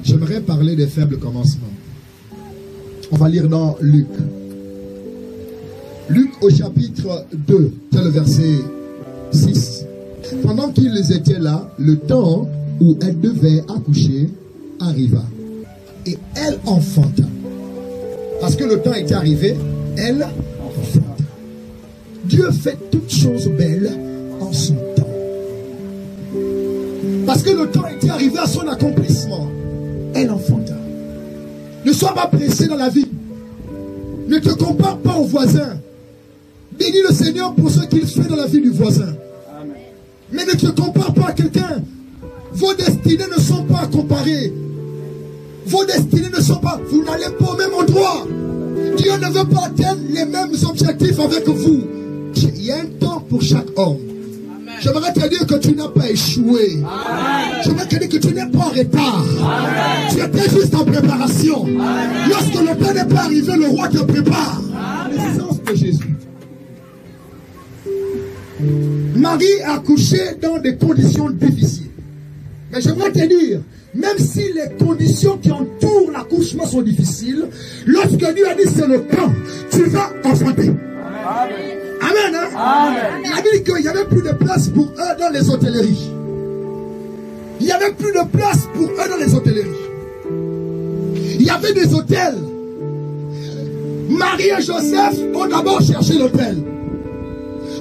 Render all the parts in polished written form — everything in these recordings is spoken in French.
J'aimerais parler des faibles commencements. On va lire dans Luc. Luc au chapitre 2, c'est le verset 6. Pendant qu'ils étaient là, le temps où elle devait accoucher arriva. Et elle enfanta. Parce que le temps était arrivé, elle enfanta. Dieu fait toutes choses belles en son temps. Parce que le temps était arrivé à son accomplissement, elle enfanta. Ne sois pas pressé dans la vie. Ne te compare pas au voisin. Bénis le Seigneur pour ce qu'il fait dans la vie du voisin. Amen. Mais ne te compare pas à quelqu'un. Vos destinées ne sont pas comparées. Vos destinées ne sont pas... Vous n'allez pas au même endroit. Dieu ne veut pas atteindre les mêmes objectifs avec vous. Il y a un temps pour chaque homme. J'aimerais te dire que tu n'as pas échoué. J'aimerais te dire que tu n'es pas en retard. Amen. Tu étais juste en préparation. Amen. Lorsque le temps n'est pas arrivé, le roi te prépare. L'essence de Jésus. Marie a accouché dans des conditions difficiles. Mais j'aimerais te dire, même si les conditions qui entourent l'accouchement sont difficiles, lorsque Dieu a dit c'est le temps, tu vas enfanter. Amen. Amen, hein? Amen. Il a dit qu'il n'y avait plus de place pour eux dans les hôtelleries. Il n'y avait plus de place pour eux dans les hôtelleries. Il y avait des hôtels. Marie et Joseph ont d'abord cherché l'hôtel.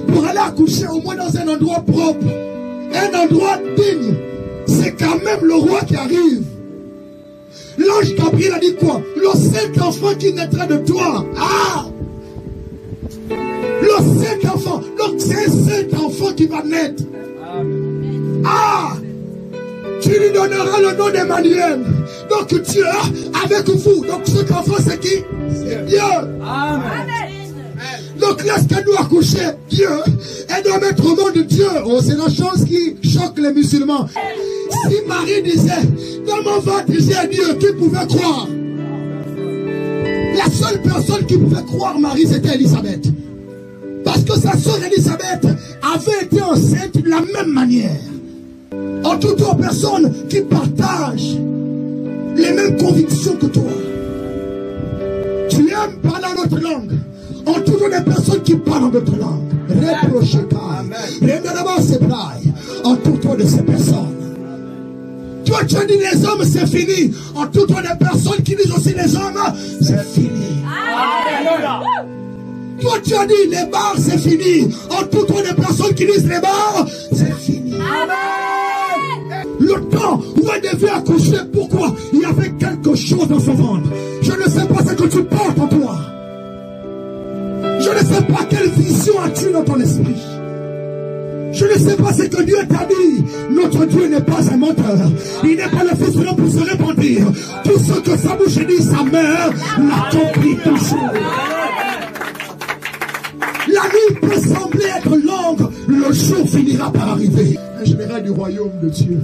Pour aller accoucher au moins dans un endroit propre. Un endroit digne. C'est quand même le roi qui arrive. L'ange Gabriel a dit quoi? Le 5 enfants qui naîtra de toi. Ah! Le 5 enfants. Donc c'est 5 enfants qui va naître. Ah! Tu lui donneras le nom d'Emmanuel. Donc Dieu avec vous. Donc 5 enfants c'est qui? C'est Dieu. Amen. Donc lorsqu'elle doit accoucher Dieu, elle doit mettre au nom de Dieu. Oh, c'est la chose qui choque les musulmans. Si Marie disait, dans mon ventre j'ai Dieu, qui pouvait croire? La seule personne qui pouvait croire Marie, c'était Élisabeth. Parce que sa sœur Élisabeth avait été enceinte de la même manière. En toute autre personne qui partage les mêmes convictions que toi. Tu aimes parler en notre langue. En tout cas, des personnes qui parlent en notre langue. Reprochez pas. En tout cas de ces personnes. Toi, tu as dit les hommes, c'est fini. En tout cas, des personnes qui disent aussi les hommes, c'est fini. Toi, tu as dit les bars, c'est fini. En tout cas, des personnes qui disent les bars, c'est fini. Le temps où elle devait accoucher, pourquoi? Il y avait quelque chose dans son ventre. Je ne sais pas ce que tu portes en toi. Je ne sais pas quelle vision as-tu dans ton esprit. Je ne sais pas ce que Dieu t'a dit. Notre Dieu n'est pas un menteur. Il n'est pas le fils de l'homme pour se repentir. Tout ce que sa bouche dit, sa mère l'accomplit toujours. La nuit peut sembler être longue. Le jour finira par arriver. Un général du royaume de Dieu,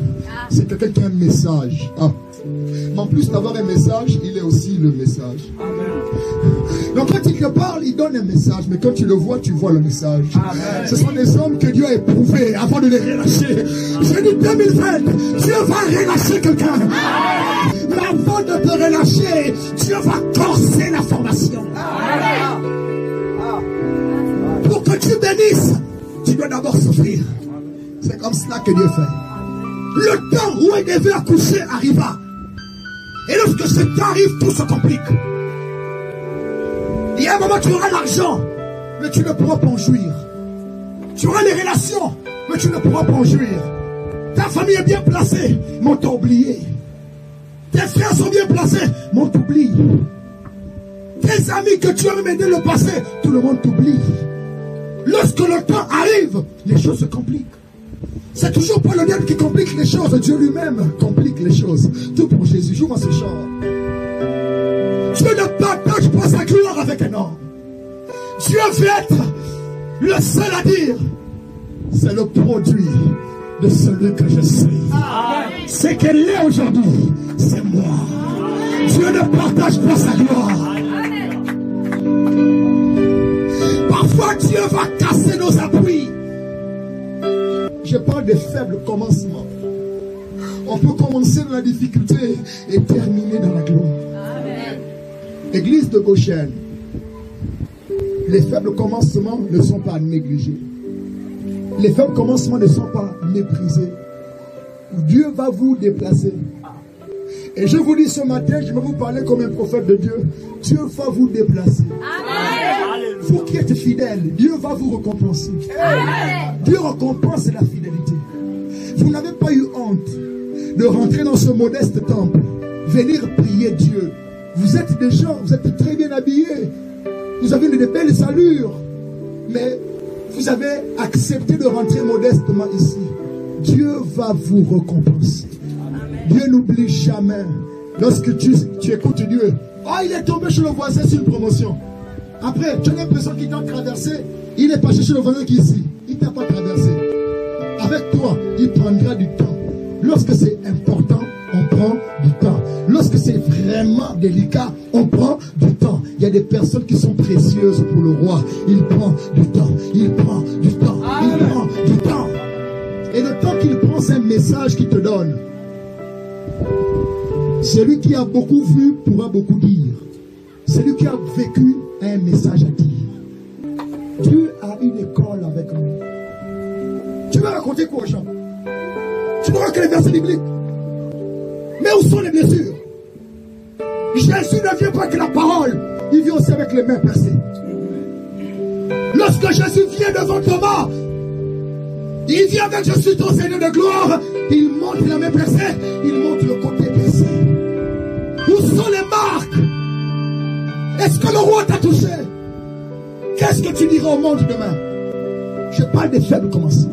c'est quelqu'un qui a un message. Ah. En plus d'avoir un message, il est aussi le message. Amen. Donc quand il te parle, il donne un message. Mais quand tu le vois, tu vois le message. Amen. Ce sont des hommes que Dieu a éprouvés avant de les relâcher. Je dis 2020, Dieu va relâcher quelqu'un. Mais avant de te relâcher, Dieu va corser la formation. Pour que tu bénisses, tu dois d'abord souffrir. C'est comme cela que Dieu fait. Le temps où il devait accoucher arriva. Et lorsque ce temps arrive, tout se complique. Il y a un moment, tu auras l'argent, mais tu ne pourras pas en jouir. Tu auras les relations, mais tu ne pourras pas en jouir. Ta famille est bien placée, mais on t'a oublié. Tes frères sont bien placés, mais on t'oublie. Tes amis que tu as aimé dans le passé, tout le monde t'oublie. Lorsque le temps arrive, les choses se compliquent. C'est toujours pas le diable qui complique les choses. Dieu lui-même complique les choses. Tout pour Jésus. Joue-moi ce chant. Dieu ne partage pas sa gloire avec un homme. Dieu veut être le seul à dire. C'est le produit de celui que je suis. C'est qu'elle est aujourd'hui. C'est moi. Dieu ne partage pas sa gloire. Parfois Dieu va casser nos appuis. Je parle des faibles commencements. On peut commencer dans la difficulté et terminer dans la gloire. Amen. Église de Goshen, les faibles commencements ne sont pas négligés. Les faibles commencements ne sont pas méprisés. Dieu va vous déplacer. Et je vous dis ce matin, je vais vous parler comme un prophète de Dieu. Dieu va vous déplacer. Amen. Vous qui êtes fidèles, Dieu va vous récompenser. Amen. Dieu récompense la fidélité. Vous n'avez pas eu honte de rentrer dans ce modeste temple, venir prier Dieu. Vous êtes des gens, vous êtes très bien habillés. Vous avez de belles allures. Mais vous avez accepté de rentrer modestement ici. Dieu va vous récompenser. Dieu n'oublie jamais. Lorsque tu écoutes Dieu, oh, il est tombé chez le voisin, c'est une promotion. Après, tu as l'impression qu'il t'a traversé. Il est passé chez le voisin qui est ici. Il ne t'a pas traversé. Avec toi, il prendra du temps. Lorsque c'est important, on prend du temps. Lorsque c'est vraiment délicat, on prend du temps. Il y a des personnes qui sont précieuses pour le roi. Il prend du temps. Il prend du temps. Il prend du temps. Et le temps qu'il prend, c'est un message qu'il te donne. Celui qui a beaucoup vu pourra beaucoup dire. Celui qui a vécu a un message à dire. Dieu a une école avec nous. Tu vas raconter quoi aux gens? Tu n'auras que les versets bibliques. Mais où sont les blessures? Jésus ne vient pas avec la parole. Il vient aussi avec les mains percées. Lorsque Jésus vient devant Thomas, il vient avec je suis ton Seigneur de gloire. Il montre la main percée. Il montre le côté percé. Où sont les marques? Est-ce que le roi t'a touché? Qu'est-ce que tu diras au monde demain? Je parle des faibles commencements.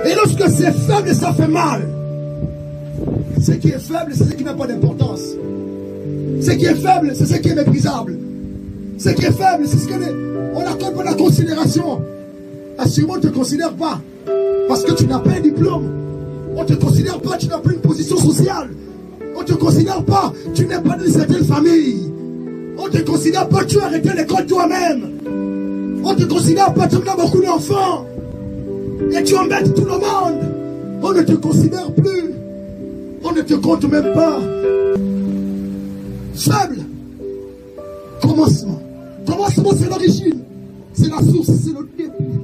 Et lorsque c'est faible, ça fait mal. Ce qui est faible, c'est ce qui n'a pas d'importance. Ce qui est faible, c'est ce qui est méprisable. Ce qui est faible, c'est ce qu'on accorde pas la considération. Assurément, on ne te considère pas. Parce que tu n'as pas un diplôme. On ne te considère pas, tu n'as pas une position sociale. On ne te considère pas, tu n'es pas d'une certaine famille. On ne te considère pas, tu as arrêté l'école toi-même. On ne te considère pas, tu as beaucoup d'enfants. Et tu embêtes tout le monde. On ne te considère plus. On ne te compte même pas. Faible. Commencement. Commencement, c'est l'origine. C'est la source, c'est le début.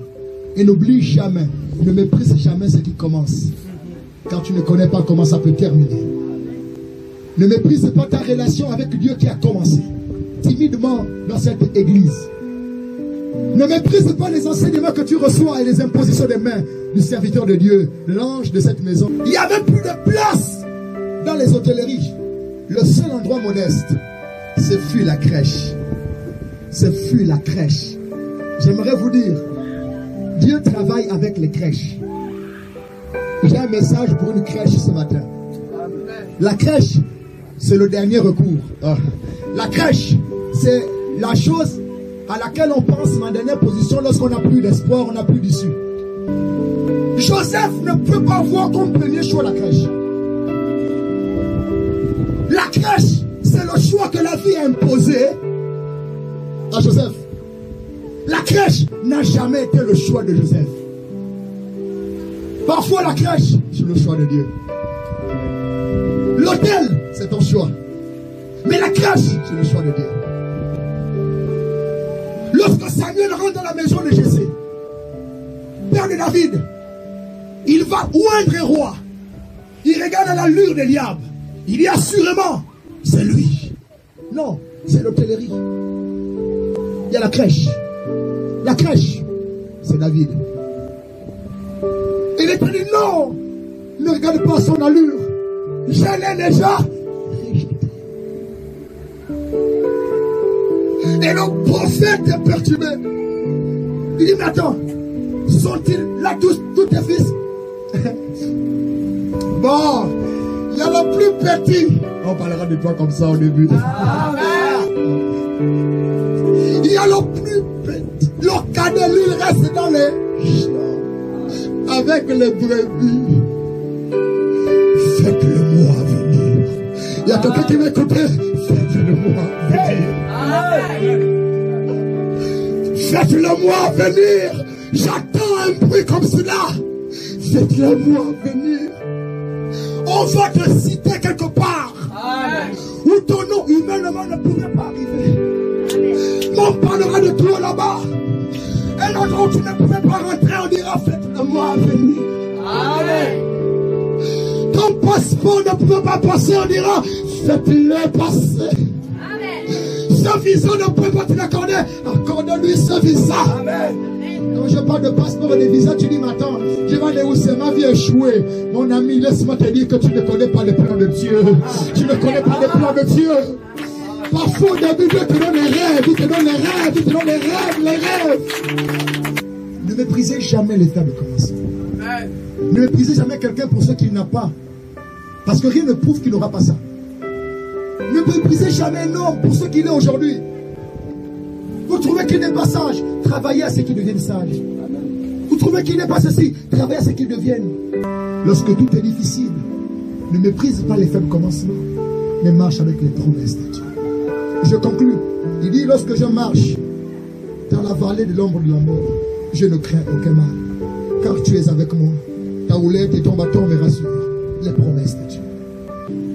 Et n'oublie jamais, ne méprise jamais ce qui commence. Car tu ne connais pas comment ça peut terminer. Ne méprise pas ta relation avec Dieu qui a commencé. Timidement dans cette église. Ne méprise pas les enseignements que tu reçois et les impositions des mains du serviteur de Dieu, l'ange de cette maison. Il n'y avait plus de place dans les hôtelleries. Le seul endroit modeste, ce fut la crèche. Ce fut la crèche. J'aimerais vous dire, Dieu travaille avec les crèches. J'ai un message pour une crèche ce matin. La crèche, c'est le dernier recours. La crèche, c'est la chose à laquelle on pense en dernière position lorsqu'on n'a plus d'espoir, on n'a plus d'issue. Joseph ne peut pas voir comme premier choix la crèche. La crèche, c'est le choix que la vie a imposé à Joseph. La crèche n'a jamais été le choix de Joseph. Parfois la crèche, c'est le choix de Dieu. L'hôtel, c'est ton choix. Mais la crèche, c'est le choix de Dieu. Lorsque Samuel rentre dans la maison de Jessé, père de David, il va oindre un roi. Il regarde à l'allure d'Eliab. Il dit assurément, c'est lui. Non, c'est l'hôtellerie. Il y a la crèche. La crèche, c'est David. Il est dit non, ne regarde pas son allure. Je l'ai déjà rejeté. Et le prophète est perturbé. Il dit mais attends, sont-ils là tous tes fils? Bon, il y a le plus petit. On parlera de toi comme ça au début. Il y a le plus petit. Le cadet, lui, il reste dans les champs avec les brebis. Faites-le-moi venir. Il y a quelqu'un qui m'écoutait. Faites-le-moi venir. Faites-le-moi venir. J'attends un bruit comme cela. Faites-le-moi venir. On va te citer quelque part. Amen. Où ton nom humainement ne pourrait pas arriver. On parlera de toi là-bas. Et l'endroit où tu ne pouvais pas rentrer, on dira faites de moi à venir. Amen. Ton passeport ne pouvait pas passer, on dira faites-le passer. Amen. Ce visa ne peut pas te l'accorder, accorde-lui ce visa. Amen. Quand je parle de passeport et de visa, tu dis, mais attends, je vais aller où c'est, ma vie échouée. Mon ami, laisse-moi te dire que tu ne connais pas les plans de Dieu. Tu ne connais pas les plans de Dieu. Parfois, au début, Dieu te donne les rêves, il te donne les rêves, il te donne les rêves. Ne méprisez jamais l'état de commencement. Ne méprisez jamais quelqu'un pour ce qu'il n'a pas. Parce que rien ne prouve qu'il n'aura pas ça. Ne méprisez jamais un homme pour ce qu'il est aujourd'hui. Vous trouvez qu'il n'est pas sage, travaillez à ce qu'il devienne sage. Vous trouvez qu'il n'est pas ceci, travaillez à ce qu'il devienne. Lorsque tout est difficile, ne méprise pas les faibles commencements, mais marche avec les promesses de Dieu. Je conclus. Il dit, lorsque je marche dans la vallée de l'ombre de la mort, je ne crains aucun mal, car tu es avec moi. Ta houlette et ton bâton me rassurent. Les promesses de Dieu.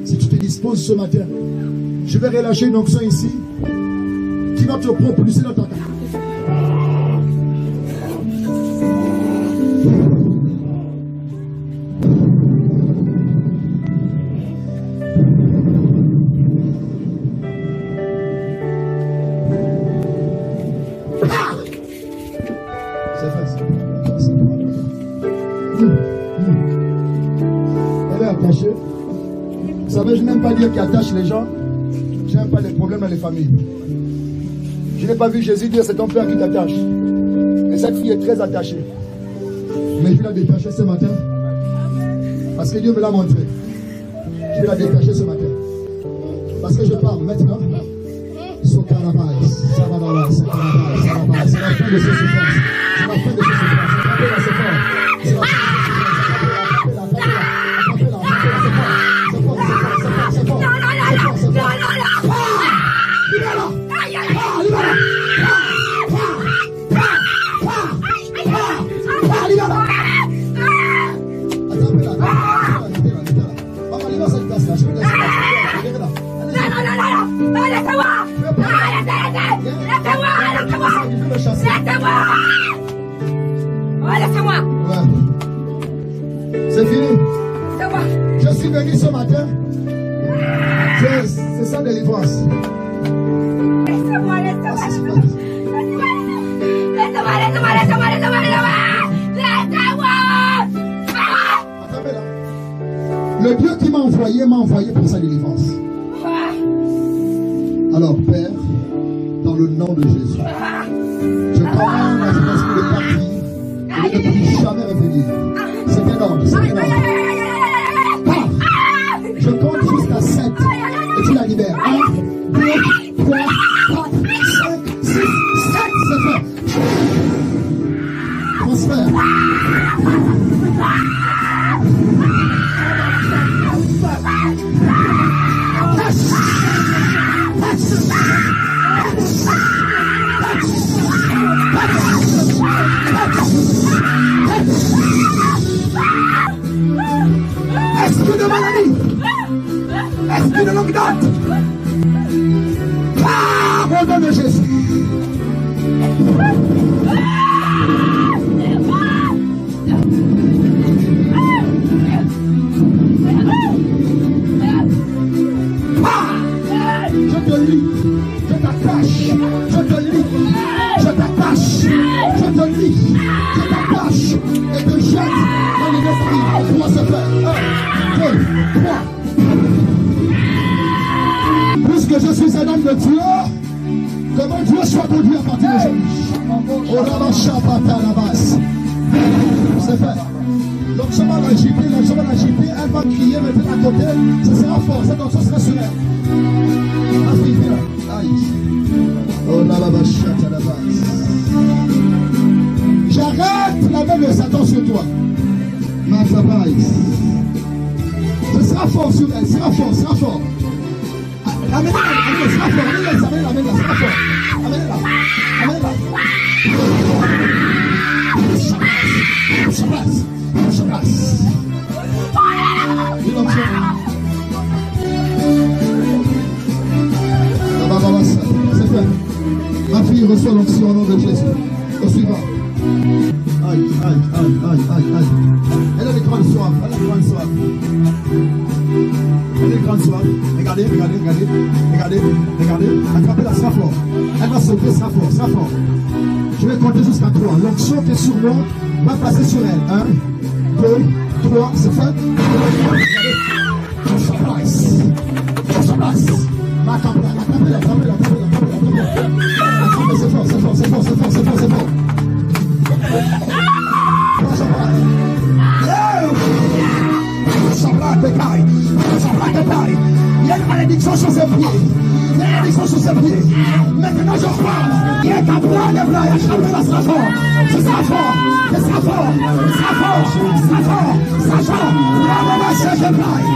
Si tu te disposes ce matin, je vais relâcher une onction ici qui va te propulser dans ta tête. Elle est attachée. Vous savez, je n'aime pas dire qu'il attache les gens. Je n'aime pas les problèmes dans les familles. Je n'ai pas vu Jésus dire c'est ton père qui t'attache. Et cette fille est très attachée. Mais je vais la détacher ce matin. Parce que Dieu me l'a montré. Je vais la détacher ce matin. Parce que je parle maintenant. C'est la fin de ce souffrance. C'est la fin de ce souffrance. C'est la fin de ce souffrance. C'est fini. Je suis venu ce matin. C'est ça délivrance. Laissez-moi. Le Dieu qui m'a envoyé pour sa délivrance. Alors, Père, dans le nom de Jésus, je commande à cet esprit de partir et de ne plus jamais revenir. C'est un ordre, c'est un ordre. Je compte jusqu'à 7 et tu la libères. 1, 2, 3, 4, 5, 6, 7, c'est fait. Transfert. Esprit de maladie, esprit de longue date, au nom de Jésus. Je te lis, je t'attache, je te lis, je t'attache, je te lis, je t'attache et te jette dans les esprits. Comment se faire? 1, 2, 3. Puisque je suis un homme de Dieu, comment Dieu soit conduit à partir d'aujourd'hui. On a la base. C'est fait. Donc je vais la gifler, elle va crier maintenant à côté, ce sera fort, cette onction sera sur elle. Oh là là, chatte à la base. J'arrête la main de Satan sur toi. Ma travail. Ce sera fort sur elle, sera fort. Amène-la, sera fort, amène-la, sera fort. Amène-la. Je passe. Dis l'onction. reçois l'onction au nom de Jésus. Au suivant. Aïe, aïe, aïe, aïe, aïe, aïe. Elle a des grandes soifs, elle a des grandes soifs. Elle a des grandes soifs. Regardez, regardez, regardez, regardez, regardez. Attrapez-la, sera fort. Elle va sauter, sera fort, sera fort. Je vais compter jusqu'à 3. L'onction qui est sur moi va passer sur elle. 1, 2, 3, c'est fait. Surprise. Surprise. Attrapez-la, attrapez-la, attrapez-la. C'est fort, c'est fort, c'est fort, c'est fort, c'est fort, c'est fort. Il y a une malédiction sur ses pieds. Il y a une malédiction sur ses pieds. Maintenant je parle. Il y a qu'un plan de blanc. Il y a qu'un plan, ça sera fort. Ça sera fort. Ça sera fort. Ça sera fort. Ça sera fort. Ça sera fort. Ça sera fort.